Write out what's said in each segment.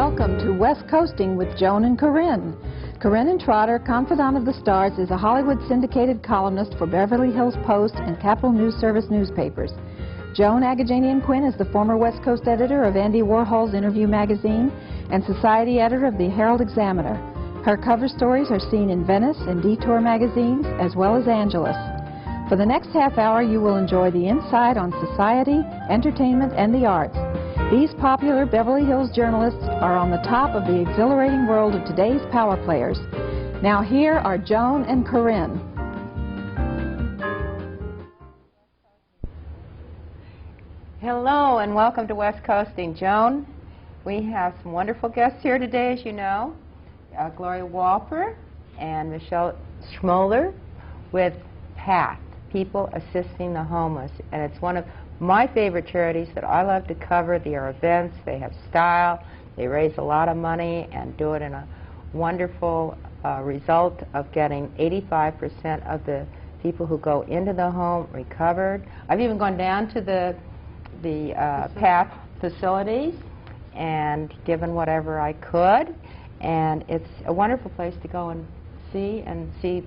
Welcome to Westcoasting with Joan and Corrine. Corrine Trotter, confidant of the stars, is a Hollywood syndicated columnist for Beverly Hills Post and Capital News Service newspapers. Joan Agajanian Quinn is the former West Coast editor of Andy Warhol's Interview magazine and society editor of the Herald Examiner. Her cover stories are seen in Venice and Detour magazines, as well as Angelus. For the next half hour, you will enjoy the insight on society, entertainment, and the arts. These popular Beverly Hills journalists are on the top of the exhilarating world of today's power players. Now here are Joan and Corrine. Hello and welcome to Westcoasting. Joan, we have some wonderful guests here today, as you know. Gloria Wolper and Michelle Smollar with PATH, People Assisting the Homeless. And it's one of my favorite charities that I love to cover. They are events, they have style, they raise a lot of money and do it in a wonderful result of getting 85% of the people who go into the home recovered. I've even gone down to the PATH facilities and given whatever I could, and it's a wonderful place to go and see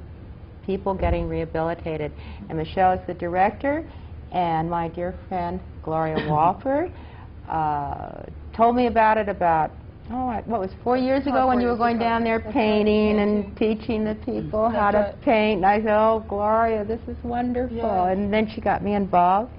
people getting rehabilitated. And Michelle is the director, and my dear friend Gloria Wolper told me about it about, what was 4 years ago when you were going down there painting and teaching the people how to paint. And I said, oh, Gloria, this is wonderful. Yeah. And then she got me involved.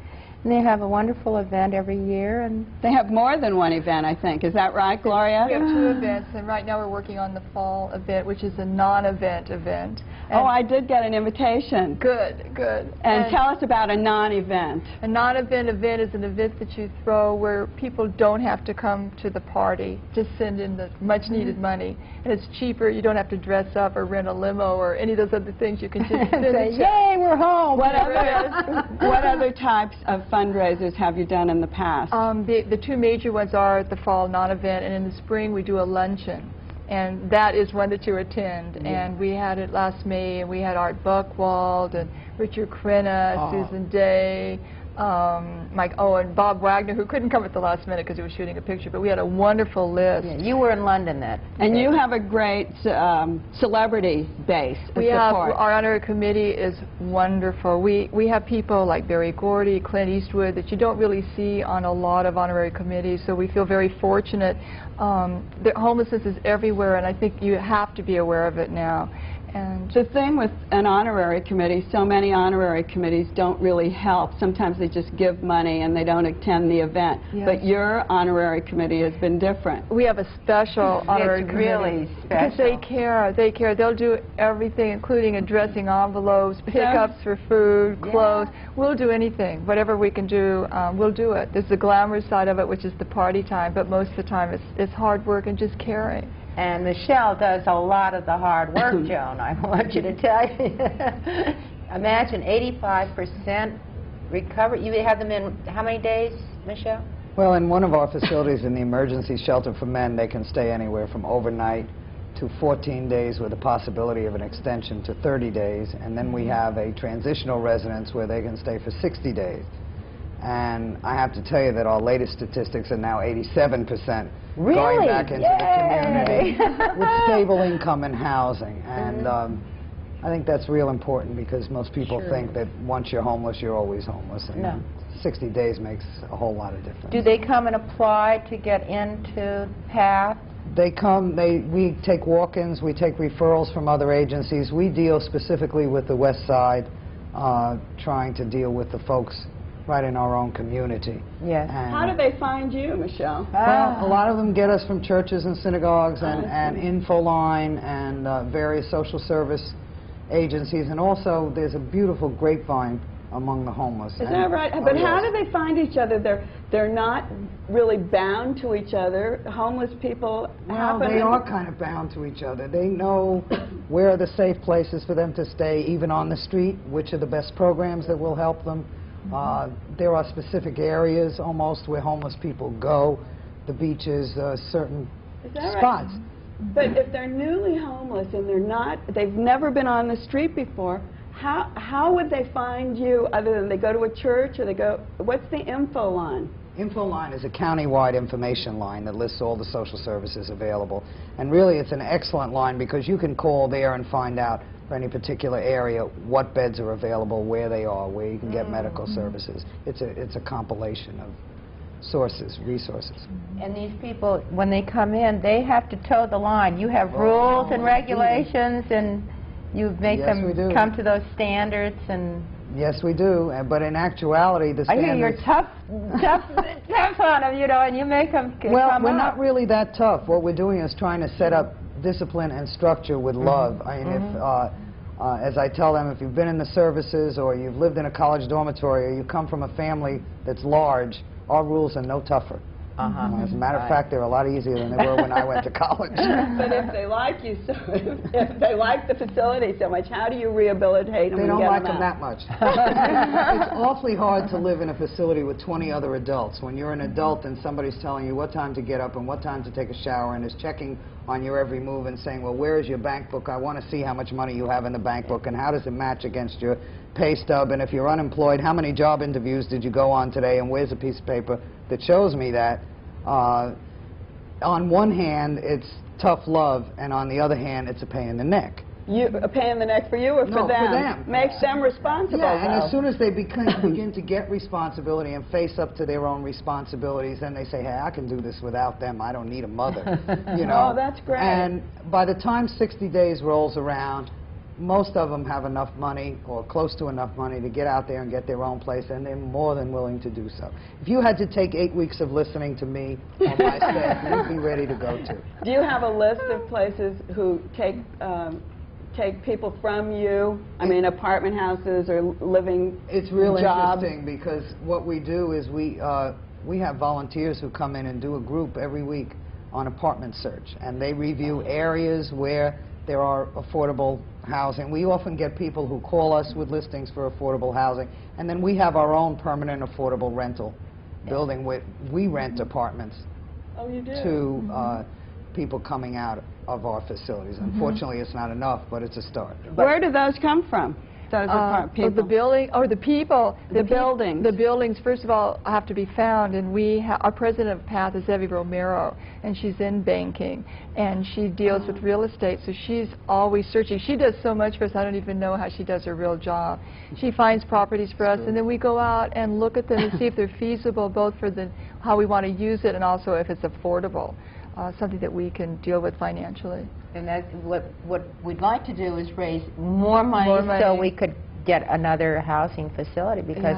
And they have a wonderful event every year. And they have more than one event, I think. Is that right, Gloria? We have 2 events, and right now we're working on the fall event, which is a non-event event. And oh, I did get an invitation. Good, good. And tell us about a non-event. A non-event event is an event that you throw where people don't have to come to the party, just send in the much-needed money. And it's cheaper. You don't have to dress up or rent a limo or any of those other things. You can just say, yay, we're home. What other types of fundraisers have you done in the past? The 2 major ones are the fall non-event, and in the spring we do a luncheon. And that is one that you attend. Yeah. And we had it last May, and we had Art Buchwald and Richard Crenna, Susan Day, and Bob Wagner, who couldn't come at the last minute because he was shooting a picture, but we had a wonderful list. Yeah, you were in London then. And you have a great celebrity base of support. Our honorary committee is wonderful. We have people like Berry Gordy, Clint Eastwood that you don't really see on a lot of honorary committees, so we feel very fortunate. The homelessness is everywhere, and I think you have to be aware of it now. And the thing with an honorary committee, so many honorary committees don't really help. Sometimes they just give money and they don't attend the event. Yes. But your honorary committee has been different. We have a special honorary committee. Really special. Because they care. They care. They'll do everything, including addressing envelopes, pickups for food, clothes. We'll do anything. Whatever we can do, we'll do it. There's the glamorous side of it, which is the party time, but most of the time it's hard work and just caring. And Michelle does a lot of the hard work, Joan, I want you to tell you. Imagine 85% recovery. You have them in how many days, Michelle? Well, in one of our facilities in the emergency shelter for men, they can stay anywhere from overnight to 14 days with the possibility of an extension to 30 days. And then we have a transitional residence where they can stay for 60 days. And I have to tell you that our latest statistics are now 87% going back into the community with stable income and housing. And I think that's real important because most people think that once you're homeless, you're always homeless. And 60 days makes a whole lot of difference. Do they come and apply to get into PATH? They come, we take walk-ins, we take referrals from other agencies. We deal specifically with the West Side, trying to deal with the folks right in our own community. Yes. How do they find you, Michelle? Well, a lot of them get us from churches and synagogues and InfoLine and various social service agencies, and also there's a beautiful grapevine among the homeless. Is that right? But how do they find each other? They're not really bound to each other. Homeless people they are kind of bound to each other. They know where are the safe places for them to stay, even on the street, which are the best programs that will help them. There are specific areas almost where homeless people go, the beaches, certain spots. Right? But if they're newly homeless and they've never been on the street before, How would they find you other than they go to a church or they go, what's the info line? Info line is a county-wide information line that lists all the social services available. And really it's an excellent line because you can call there and find out for any particular area what beds are available, where they are, where you can get medical services. It's a compilation of sources, resources. And these people, when they come in, they have to toe the line. You have rules and regulations, and you make them come to those standards. And yes, we do. But in actuality, the standards... I hear you're tough on them, you know, and you make them come Well, we're not really that tough. What we're doing is trying to set up discipline and structure with love. I mean, as I tell them, if you've been in the services or you've lived in a college dormitory or you come from a family that's large, our rules are no tougher. As a matter of fact, they're a lot easier than they were when I went to college. But if they like you so, if they like the facility so much, how do you rehabilitate them? They don't like them that much. It's awfully hard to live in a facility with 20 other adults. When you're an adult and somebody's telling you what time to get up and what time to take a shower and is checking on your every move and saying, well, where is your bank book? I want to see how much money you have in the bank book and how does it match against your pay stub, and if you're unemployed, how many job interviews did you go on today, and where's a piece of paper that shows me that? On one hand, it's tough love, and on the other hand, it's a pain in the neck. A pain in the neck for you or for them? For them. Makes them responsible. Yeah, and as soon as they begin to get responsibility and face up to their own responsibilities, then they say, hey, I can do this without them. I don't need a mother. You know? Oh, that's great. And by the time 60 days rolls around, most of them have enough money or close to enough money to get out there and get their own place, and they're more than willing to do so. If you had to take 8 weeks of listening to me on my staff, you'd be ready to go to. Do you have a list of places who take people from you? I mean, apartment houses or living jobs? It's real interesting because what we do is we have volunteers who come in and do a group every week on apartment search, and they review areas where there are affordable housing. We often get people who call us with listings for affordable housing, and then we have our own permanent affordable rental building where we rent apartments to people coming out of our facilities. Unfortunately, it's not enough, but it's a start. Where do those come from? Those people? The building, or the people. The buildings. The buildings, first of all, have to be found, and our president of PATH is Evie Romero, and she's in banking, and she deals with real estate, so she's always searching. She does so much for us, I don't even know how she does her real job. She finds properties for us, and then we go out and look at them and see if they're feasible, both for how we want to use it and also if it's affordable, something that we can deal with financially. And that's what we'd like to do is raise more money so we could get another housing facility, because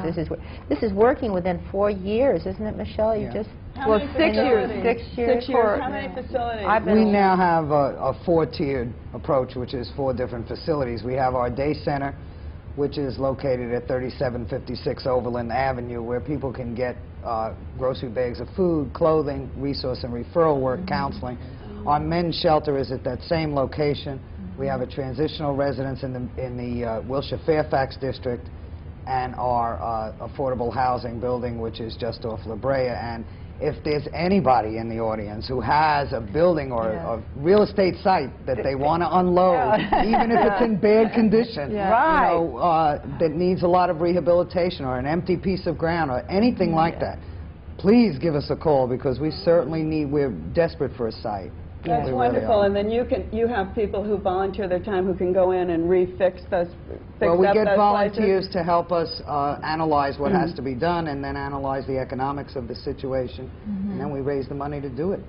this is working within 4 years, isn't it, Michelle? You just 6 years. 6 years. How many facilities? We now have a four-tiered approach, which is 4 different facilities. We have our day center, which is located at 3756 Overland Avenue, where people can get grocery bags of food, clothing, resource and referral work, counseling. Our men's shelter is at that same location. We have a transitional residence in the Wilshire-Fairfax district, and our affordable housing building, which is just off La Brea. And if there's anybody in the audience who has a building or a real estate site that they want to unload, even if it's in bad condition, you know, that needs a lot of rehabilitation, or an empty piece of ground, or anything like that, please give us a call, because we certainly we're desperate for a site. That's wonderful, and then you have people who volunteer their time who can go in and refix those. Well, we get volunteers to help us analyze what has to be done, and then analyze the economics of the situation, and then we raise the money to do it.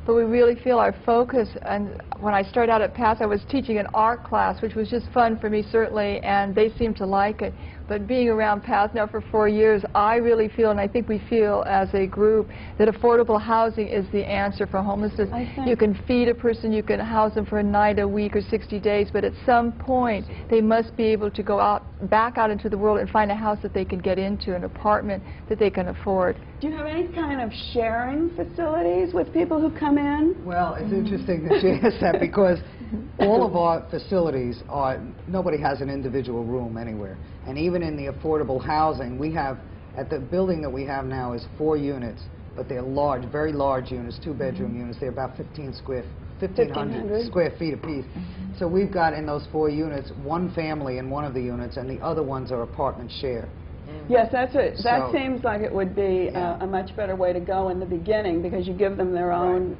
But we really feel our focus, and when I started out at PATH, I was teaching an art class, which was just fun for me, certainly, and they seemed to like it. But being around PATH now for 4 years, I really feel, and I think we feel as a group, that affordable housing is the answer for homelessness. You can feed a person, you can house them for a night, a week, or 60 days, but at some point, they must be able to go back out into the world and find a house that they can get into, an apartment that they can afford. Do you have any kind of sharing facilities with people who come in? Well, it's interesting that you ask that, because all of our facilities nobody has an individual room anywhere. And even in the affordable housing, we have, at the building that we have now is 4 units, but they're large, very large units, 2-bedroom units. They're about 15 square 1,500 square feet apiece. So we've got in those 4 units, 1 family in one of the units, and the other ones are apartment share. Yes, that's it. That So- seems like it would be Yeah. a much better way to go in the beginning, because you give them their own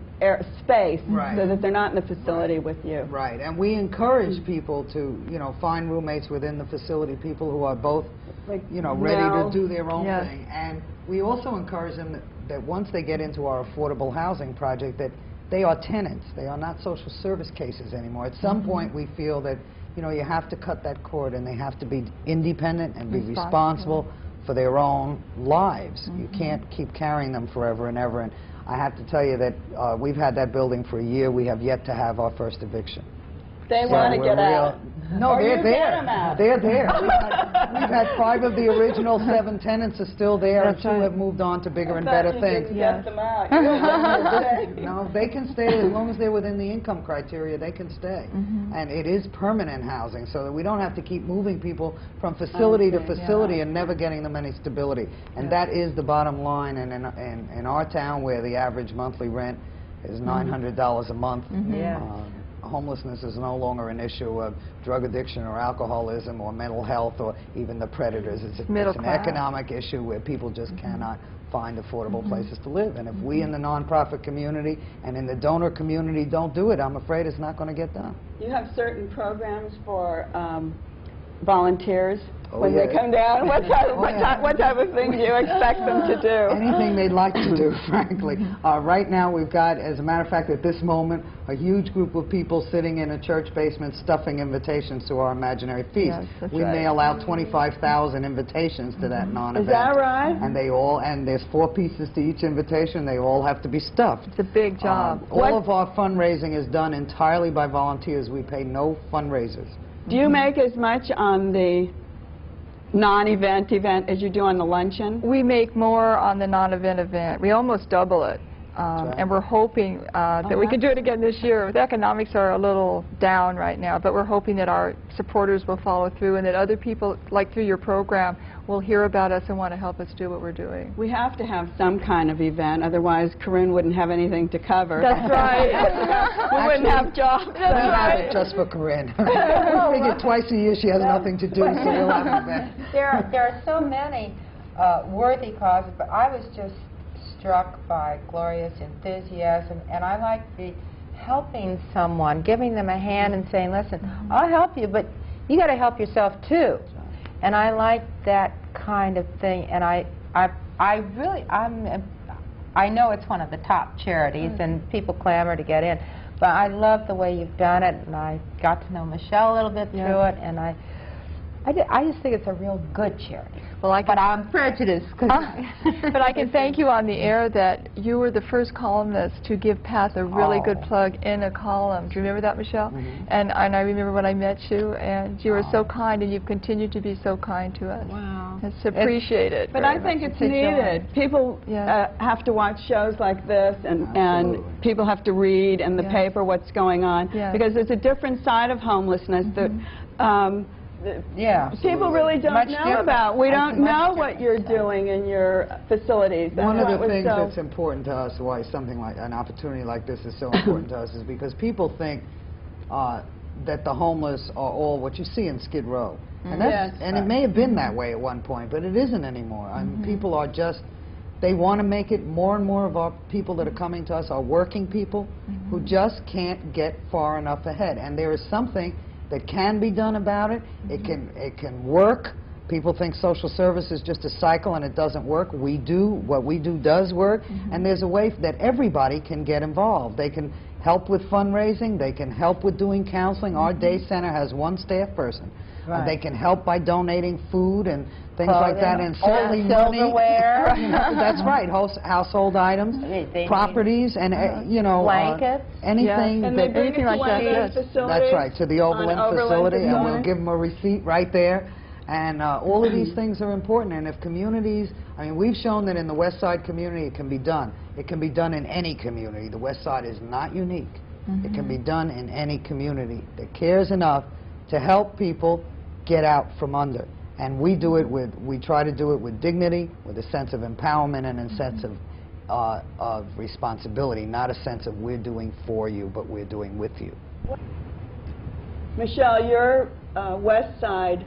space, Right. so that they're not in the facility with you. Right, and we encourage people to, you know, find roommates within the facility, people who are both, Like, you know, ready now- to do their own Yes. thing. And we also encourage them that once they get into our affordable housing project, that they are tenants. They are not social service cases anymore. At some point, we feel that, you know, you have to cut that cord, and they have to be independent and be responsible for their own lives. You can't keep carrying them forever and ever. And I have to tell you that we've had that building for a year. We have yet to have our first eviction. They So want to we're get out. No, Or they're you there. get 'em out. They're there. We've had 5 of the original 7 tenants are still there, and 2 have moved on to bigger and better things. Get them out. You want them to stay. No, they can stay as long as they're within the income criteria. They can stay, and it is permanent housing, so that we don't have to keep moving people from facility to facility and never getting them any stability. And that is the bottom line. And in our town, where the average monthly rent is $900 a month, homelessness is no longer an issue of drug addiction or alcoholism or mental health or even the predators. It's an economic issue where people just cannot find affordable places to live. And if we in the nonprofit community and in the donor community don't do it, I'm afraid it's not going to get done. You have certain programs for volunteers Oh, when yeah. they come down. What type of thing do you expect them to do? Anything they'd like to do, frankly. Right now we've got, as a matter of fact, at this moment, a huge group of people sitting in a church basement stuffing invitations to our imaginary feast. Yes, that's We right. mail out 25,000 invitations to that non-event. Is that right? And there's 4 pieces to each invitation. They all have to be stuffed. It's a big job. All of our fundraising is done entirely by volunteers. We pay no fundraisers. Do you make as much on the non-event event as you do on the luncheon? We make more on the non-event event. We almost double it. right. And we're hoping that we can do it again this year. The economics are a little down right now, but we're hoping that our supporters will follow through and that other people, like through your program, will hear about us and want to help us do what we're doing. We have to have some kind of event, otherwise Corrine wouldn't have anything to cover. That's right. We wouldn't have jobs. We'll have it just for Corrine. We figure twice a year she has nothing to do, so we'll have an event. There are so many worthy causes, but I was just struck by Gloria's enthusiasm, and I like the helping someone, giving them a hand and saying, listen, I'll help you, but you got to help yourself too. And I like that kind of thing, and I know it's one of the top charities, and people clamor to get in, but I love the way you've done it, and I got to know Michelle a little bit through it, and I just think it's a real good charity. Well, But I'm prejudiced. but I can thank you on the air that you were the first columnist to give Pat a really good plug in a column. Do you remember that, Michelle? And I remember when I met you, and you were so kind, and you've continued to be so kind to us. Wow. It's appreciated. But I think it's needed. People have to watch shows like this, and people have to read in the paper what's going on, because there's a different side of homelessness that people really don't know about. We don't know what you're doing in your facilities. One of the things that's important to us, why something like an opportunity like this is so important to us, is because people think that the homeless are all what you see in Skid Row. And, and it may have been that way at one point, but it isn't anymore. I mean, people are just, they want to make it, more and more of our people that are coming to us are working people who just can't get far enough ahead. And there is something that can be done about it. It can work. People think social service is just a cycle and it doesn't work. What we do does work, and there's a way that everybody can get involved. They can help with fundraising, they can help with doing counseling. Our day center has 1 staff person. They can help by donating food and things like that, and certainly money. Silverware. That's right, household items, properties, and you know, blankets, anything. And they bring it to one of those facilities. That's right, to the Overland facility, and we'll give them a receipt right there. And all of these things are important, and if communities, I mean, we've shown that in the West Side community it can be done. It can be done in any community. The West Side is not unique. It can be done in any community that cares enough to help people get out from under. And we try to do it with dignity, with a sense of empowerment and a sense of of responsibility, not a sense of we're doing for you, but we're doing with you. Michelle, your West Side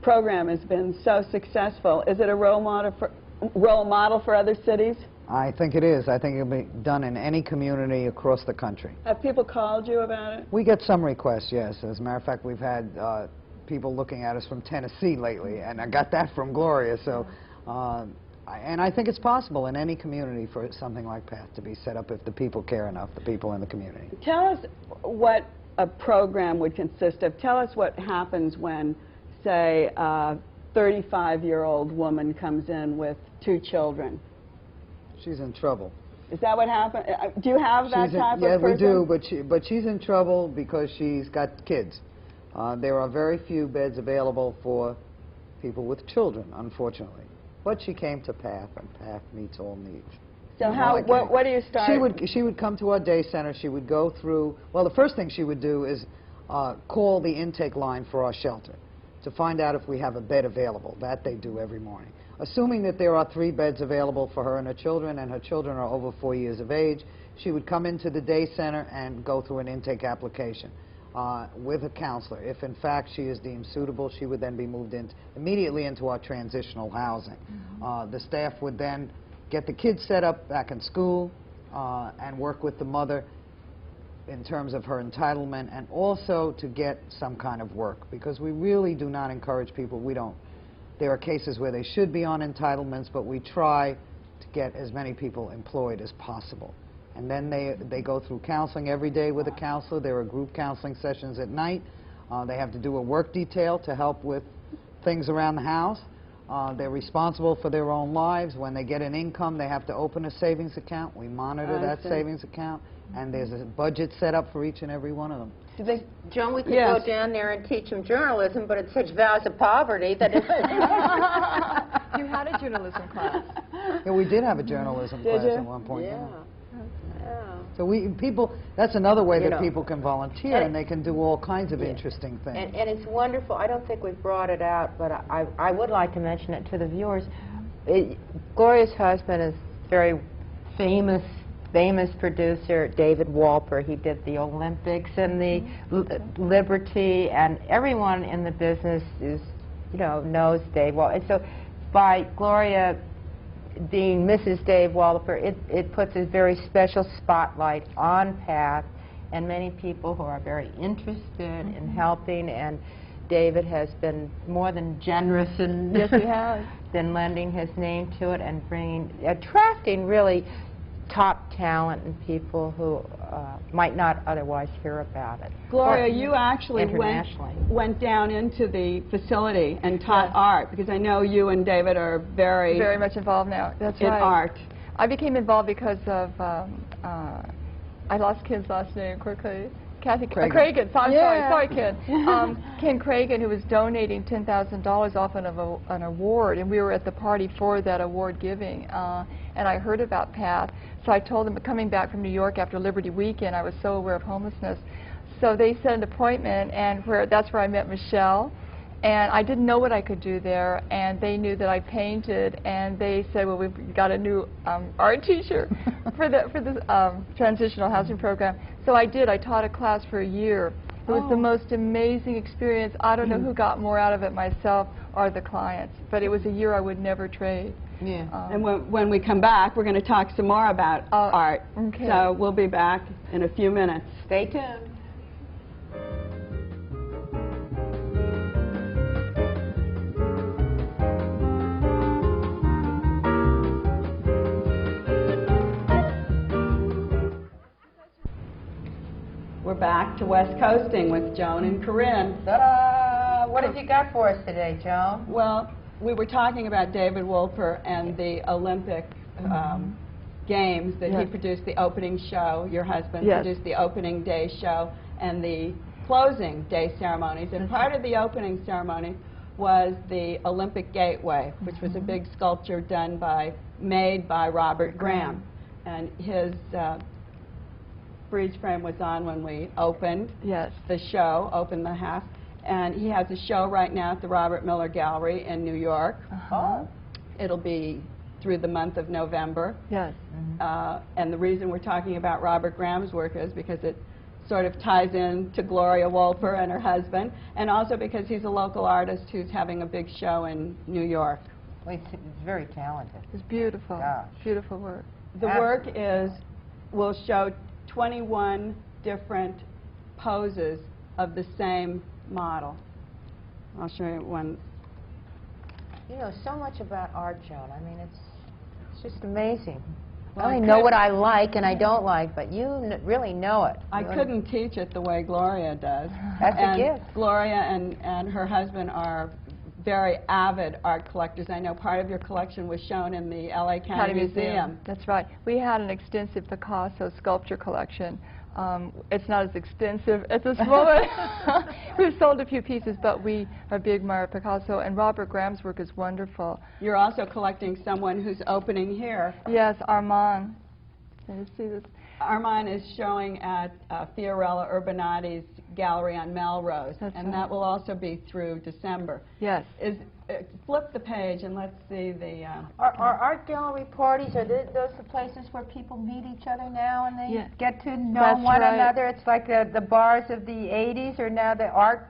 program has been so successful. Is it a role model for other cities? I think it is. I think it'll be done in any community across the country. Have people called you about it? We get some requests, yes. As a matter of fact, we've had people looking at us from Tennessee lately, and I got that from Gloria. So, and I think it's possible in any community for something like PATH to be set up if the people care enough, the people in the community. Tell us what a program would consist of. Tell us what happens when, say, a 35-year-old woman comes in with 2 children. She's in trouble. Is that what happened? Do you have that type of person? Yeah, we do, but she's in trouble because she's got kids. There are very few beds available for people with children, unfortunately. But she came to PATH, and PATH meets all needs. So what do you start? She would come to our day center. She would go through, well, the first thing she would do is call the intake line for our shelter to find out if we have a bed available. That they do every morning. Assuming that there are 3 beds available for her and her children are over 4 years of age, she would come into the day center and go through an intake application with a counselor. If in fact she is deemed suitable, she would then be moved immediately into our transitional housing. The staff would then get the kids set up back in school and work with the mother in terms of her entitlement, and also to get some kind of work, because we really do not encourage people. We don't. There are cases where they should be on entitlements, but we try to get as many people employed as possible. And then they go through counseling every day with a counselor. There are group counseling sessions at night. They have to do a work detail to help with things around the house. They're responsible for their own lives. When they get an income, they have to open a savings account. We monitor that savings account, and there's a budget set up for each and every one of them. Joan, we could go down there and teach them journalism, but it's such vows of poverty that it's... You had a journalism class. Yeah, we did have a journalism class at one point. Yeah. So that's another way that people can volunteer, and they can do all kinds of interesting things. And it's wonderful. I don't think we've brought it out, but I would like to mention it to the viewers. Gloria's husband is very famous producer, David Wolper. He did the Olympics and the Liberty, and everyone in the business knows Dave Wolper. And so by Gloria being Mrs. Dave Wolper, it puts a very special spotlight on PATH and many people who are very interested in helping, and David has been more than generous in yes, he has. been lending his name to it and attracting really top talent and people who might not otherwise hear about it. Gloria, you actually went down into the facility and taught art, because I know you and David are very much involved now. That's in art. I became involved because of I lost Ken's last name quickly. Cragen. Sorry, Ken. Ken Cragen, who was donating $10,000 off of an award, and we were at the party for that award giving, and I heard about PATH. So I told them, coming back from New York after Liberty Weekend, I was so aware of homelessness. So they set an appointment, and that's where I met Michelle. And I didn't know what I could do there, and they knew that I painted, and they said, well, we've got a new art teacher for the transitional housing program. So I did. I taught a class for a year. It was the most amazing experience. I don't know who got more out of it, myself or the clients, but it was a year I would never trade. Yeah. And when we come back, we're going to talk some more about art. Okay. So we'll be back in a few minutes. Stay tuned. We're back to Westcoasting with Joan and Corrine. Ta-da! What have you got for us today, Joan? Well, we were talking about David Wolper and the Olympic Games that he produced the opening show. Your husband produced the opening day show and the closing day ceremonies. And part of the opening ceremony was the Olympic Gateway, which was a big sculpture made by Robert Graham. And his freeze frame was on when we opened the show, opened the house. And he has a show right now at the Robert Miller Gallery in New York. It'll be through the month of November. Yes. And the reason we're talking about Robert Graham's work is because it sort of ties in to Gloria Wolper and her husband, and also because he's a local artist who's having a big show in New York. Well, he's very talented. It's beautiful. Yeah. Beautiful work. The work will show 21 different poses of the same model. I'll show you one. You know so much about art, Joan. I mean, it's just amazing. Well, I only know what I like and I don't like, but you really know it. I couldn't teach it the way Gloria does. That's a and gift. Gloria and her husband are very avid art collectors. I know part of your collection was shown in the LA County Museum. That's right. We had an extensive Picasso sculpture collection. It's not as extensive as a smaller. We've sold a few pieces, but we are a big admirer of Picasso, and Robert Graham's work is wonderful. You're also collecting someone who's opening here. Yes, Armand. Can you see this? Armand is showing at Fiorella Urbanati's gallery on Melrose, That's and right. that will also be through December. Yes. Flip the page and let's see the... Are art gallery parties, are those the places where people meet each other now and they get to know That's one right. another? It's like the bars of the 80s are now the art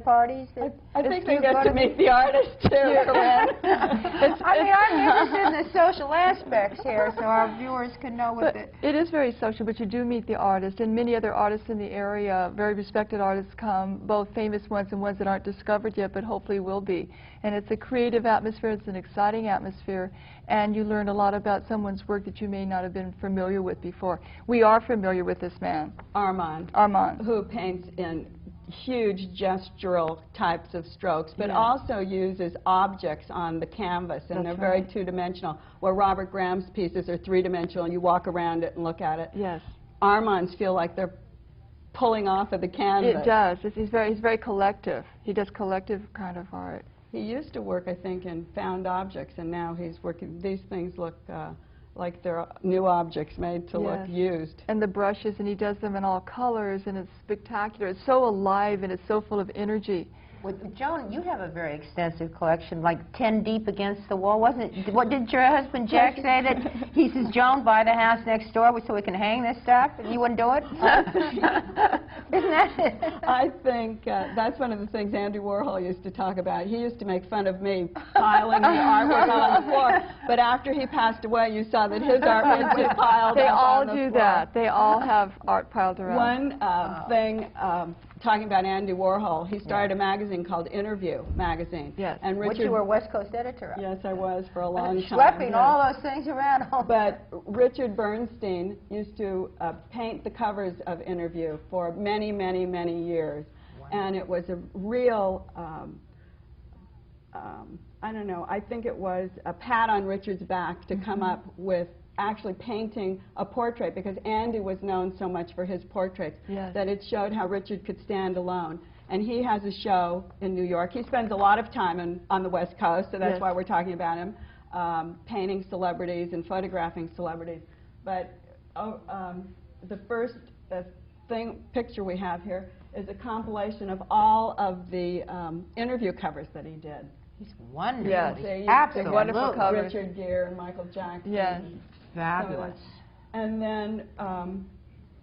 parties? I think they get to meet the artist too, Corrine. I mean, I'm interested in the social aspects here so our viewers can know what It is very social, but you do meet the artist, and many other artists in the area, very respected artists come, both famous ones and ones that aren't discovered yet, but hopefully will be. And it's a creative atmosphere, it's an exciting atmosphere, and you learn a lot about someone's work that you may not have been familiar with before. We are familiar with this man. Armand, who paints in huge gestural types of strokes, but also uses objects on the canvas, and they're very two-dimensional, where Robert Graham's pieces are three-dimensional, and you walk around it and look at it. Yes. Armand's feel like they're pulling off of the canvas. It does. He's very collective. He does collective kind of art. He used to work, I think, in found objects, and now he's working. These things look like they're new objects made to look used. And the brushes, and he does them in all colors, and it's spectacular. It's so alive, and it's so full of energy. With Joan, you have a very extensive collection, like 10 deep against the wall, wasn't it? What did your husband Jack say that he says, Joan, buy the house next door so we can hang this stuff? And you wouldn't do it? Isn't that it? I think that's one of the things Andy Warhol used to talk about. He used to make fun of me piling the artwork on the floor, but after he passed away, you saw that his artwork was piled They up all on the do floor. that. They all have art piled around. One thing, talking about Andy Warhol, he started a magazine called Interview magazine. Yes. And Which you were West Coast editor of. Yes, I was for a long time. Schlepping all those things around. But Richard Bernstein used to paint the covers of Interview for many, many, many years. Wow. And it was a real, I don't know, I think it was a pat on Richard's back to come up with actually painting a portrait, because Andy was known so much for his portraits that it showed how Richard could stand alone. And he has a show in New York. He spends a lot of time on the West Coast, so that's why we're talking about him, painting celebrities and photographing celebrities. But the first picture we have here is a compilation of all of the interview covers that he did. He's wonderful. Yes. Absolutely. Wonderful covers. Richard Gere and Michael Jackson. Yes. Fabulous. And then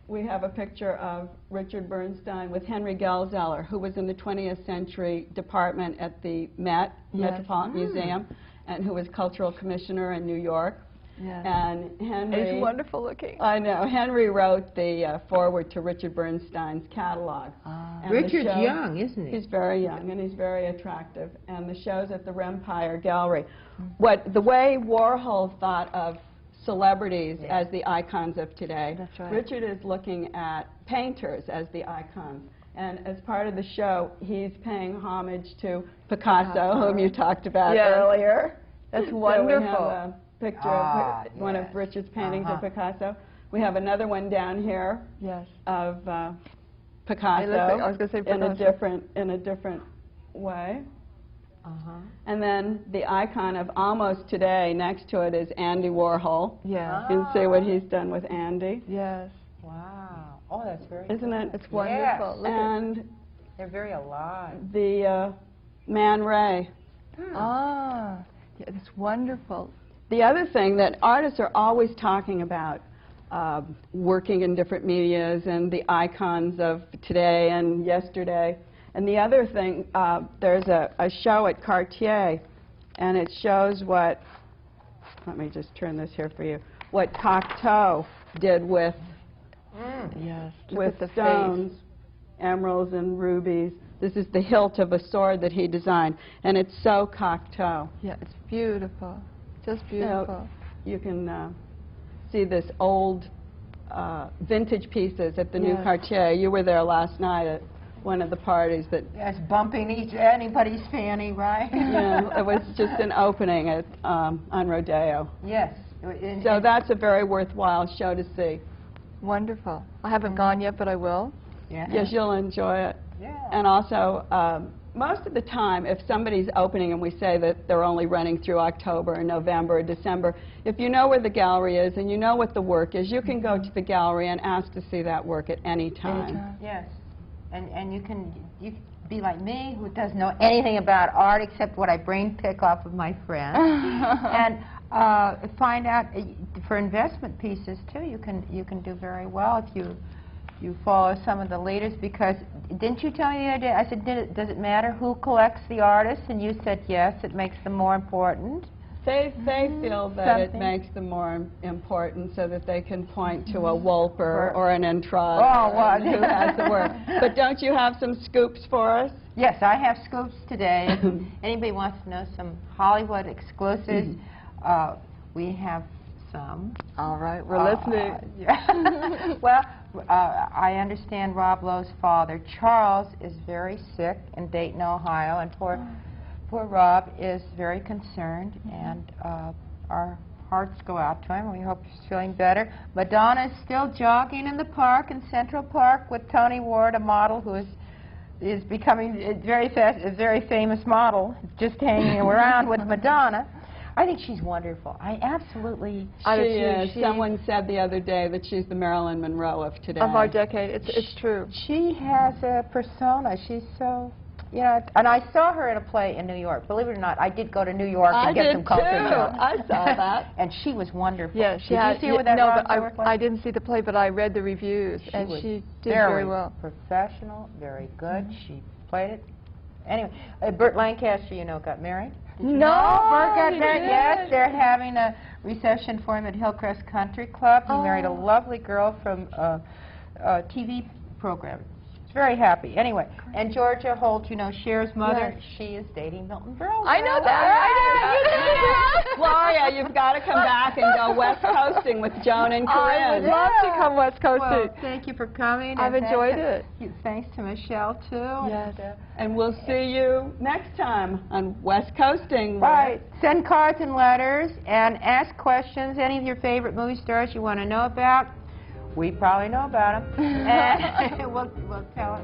we have a picture of Richard Bernstein with Henry Gelzeller, who was in the 20th Century Department at the Metropolitan Museum, and who was Cultural Commissioner in New York. Yes. And Henry... He's wonderful looking. I know. Henry wrote the foreword to Richard Bernstein's catalog. Richard's young, isn't he? He's very young, and he's very attractive. And the show's at the Rempire Gallery. The way Warhol thought of celebrities as the icons of today, That's right. Richard is looking at painters as the icons. And as part of the show, he's paying homage to Picasso, whom you talked about earlier. That's So wonderful. we have a picture of one of Richard's paintings of Picasso. We have another one down here of Picasso, I was going to say Picasso. in a different way. And then the icon of Almost Today, next to it is Andy Warhol. Yeah. You can see what he's done with Andy. Yes. Wow. Oh, that's very Isn't it? It's wonderful. Look And They're very alive. the Man Ray. yeah, it's wonderful. The other thing that artists are always talking about, working in different medias and the icons of today and yesterday. And the other thing, there's a show at Cartier, and it shows what, let me just turn this here for you, what Cocteau did with, with the stones, emeralds and rubies. This is the hilt of a sword that he designed, and it's so Cocteau. Yeah, it's beautiful, just beautiful. You can see this old vintage pieces at the new Cartier. You were there last night at one of the parties that... Yes, bumping anybody's fanny, right? Yeah, it was just an opening at, on Rodeo. Yes. So that's a very worthwhile show to see. Wonderful. I haven't gone yet, but I will. Yeah. Yes, you'll enjoy it. Yeah. And also, most of the time, if somebody's opening and we say that they're only running through October or November or December, if you know where the gallery is and you know what the work is, you can go to the gallery and ask to see that work at any time. Yes. And you can be like me, who doesn't know anything about art except what I brain pick off of my friends, and find out for investment pieces too. You can do very well if you follow some of the leaders. Because didn't you tell me the other day? I said, does it matter who collects the artists? And you said yes. It makes them more important. They feel that it makes them more important so that they can point to a Wolper or an Untitled who has the work. But don't you have some scoops for us? Yes, I have scoops today. If anybody wants to know some Hollywood exclusives, we have some. All right, we're listening. Yeah. Well, I understand Rob Lowe's father, Charles, is very sick in Dayton, Ohio, and poor Rob is very concerned, and our hearts go out to him. We hope he's feeling better. Madonna is still jogging in the park, in Central Park, with Tony Ward, a model who is becoming a very famous model, just hanging around with Madonna. I think she's wonderful. I absolutely... She is. Someone said the other day that she's the Marilyn Monroe of today. Of our decade. It's true. She has a persona. She's so... You know, and I saw her in a play in New York. Believe it or not, I did go to New York and get some culture. I saw that. And she was wonderful. Yeah, did you see her with that no, but I didn't see the play, but I read the reviews, and she did very well. Professional, very good. She played it. Anyway, Burt Lancaster, you know, got married. No, Burt got married. Yes, they're having a reception for him at Hillcrest Country Club. He married a lovely girl from a TV program. Very happy. Anyway, and Georgia Holt, you know, Cher's mother, she is dating Milton Berle. I know that. Gloria, you've got to come back and go Westcoasting with Joan and Corrine. I would love to come Westcoasting. Well, thank you for coming. I've enjoyed it. Thanks to Michelle, too. Yes. And we'll see you next time on Westcoasting. Right. Send cards and letters and ask questions. Any of your favorite movie stars you want to know about. We probably know about them. And we'll tell